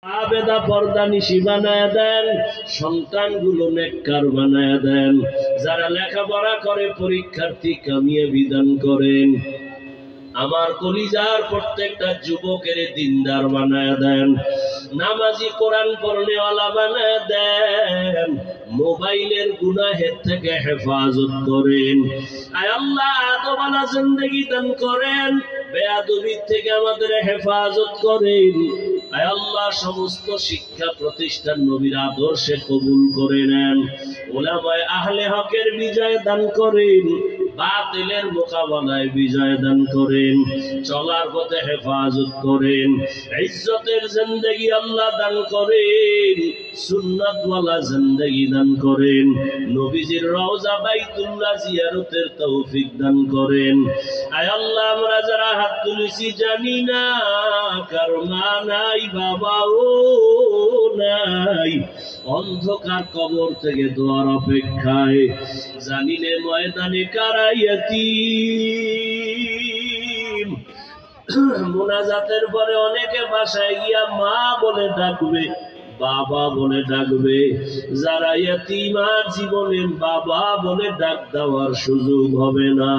আবেদা পর্দা নিশি বানায় দেন, সন্তানগুলো নেককার বানায় দেন, যারা লেখাপড়া করে পরীক্ষার্থী কামিয়ে বিধান করেন। আমার কলিজার প্রত্যেকটা যুবকের দিনদার বানায় দেন, নামাজি কোরআন পড়নেওয়ালা বানায় দেন, মোবাইলের গুনাহের থেকে হেফাজত করেন। আয় আল্লাহ আদবালা জিন্দেগি দান করেন, বেয়াদবির থেকে আমাদের হেফাজত করেন। আয় আল্লাহ সমস্ত শিক্ষা প্রতিষ্ঠান নবীর আদর্শে কবুল করে নেন। উলামায়ে আহলে হকের বিজয় দান করেন, বাতিলের মোকাবেলায় বিজয় দান করেন, চলার পথে হেফাজত করেন, ইজ্জতের জিন্দেগি আল্লাহ দান করেন, সুন্নাতওয়ালা জিন্দেগি দান করেন, নবীজির রওজা বাইতুল্লাহ জিয়ারতের তৌফিক দান করেন। আয় আল্লাহ আমরা যারা হাত তুলেছি জানি না কারো মা নাই বাবাও নাই, অন্ধকার কবর থেকে দোয়ার অপেক্ষায়, জানিলে ময়দানে কারা ইয়াতীম। মুনাজাতের পরে অনেকে বাসায় গিয়া মা বলে ডাকবে, বাবা বলে ডাকবে, যারা ইয়াতীম আর জীবনে বাবা বলে ডাক দেওয়ার সুযোগ হবে না।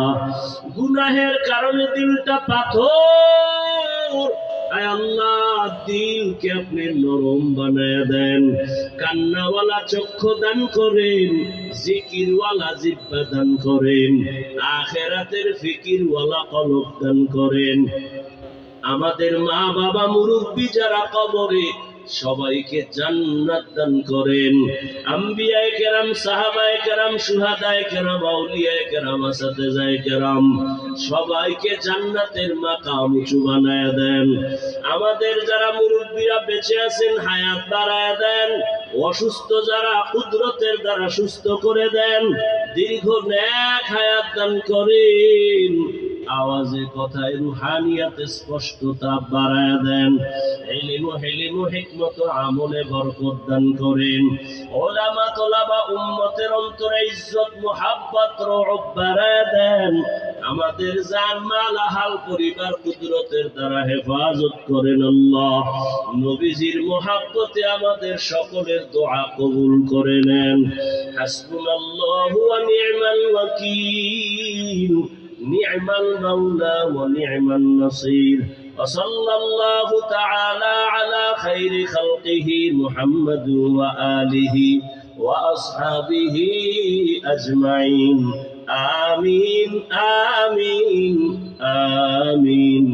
গুনাহের কারণে দিলটা পাথর, আয় আল্লাহ দিলকে আপনি নরম বানায় দেন, কান্নাওয়ালা চক্ষু দান করেন, জিকিরওয়ালা জিহ্বা দান করেন, আখিরাতের ফিকিরওয়ালা কলব দান করেন। আমাদের মা বাবা মুরব্বী যারা কবরে, সবাইকে জান্নাত দান করেন। আম্বিয়ায়ে কেরাম, সাহাবায়ে কেরাম, শুহাদায়ে কেরাম, আউলিয়ায়ে কেরাম, আসাতেজায়ে কেরাম, সবাইকে জান্নাতের মাকাম উঁচু বানায় দেন। আমাদের যারা মুরব্বীরা বেঁচে আছেন হায়াত বাড়ায় দেন, অসুস্থ যারা কুদরতের দ্বারা সুস্থ করে দেন, দীর্ঘ নেক হায়াত দান করেন। আওয়াজে কথায় রুহানিয়াতে স্পষ্টতা বাড়ায় দেন, ইলম হিলম হিকমত আমলে বরকত দান করেন। উলামা তোলাবা উম্মতের অন্তরে ইজ্জত মুহাব্বত রউফ বাড়ায় দেন। আমাদের জান মাল আহাল পরিবার কুদরতের দ্বারা হেফাজত করেন আল্লাহ। নবীজির মুহাব্বতে আমাদের সকলের দোয়া কবুল করে নেন। হাসবুনাল্লাহু ওয়া নি'মাল ওয়াকিল, نعم المولى ونعم النصير، وصلى الله تعالى على خير خلقه محمد وآله وأصحابه أجمعين، آمين آمين آمين.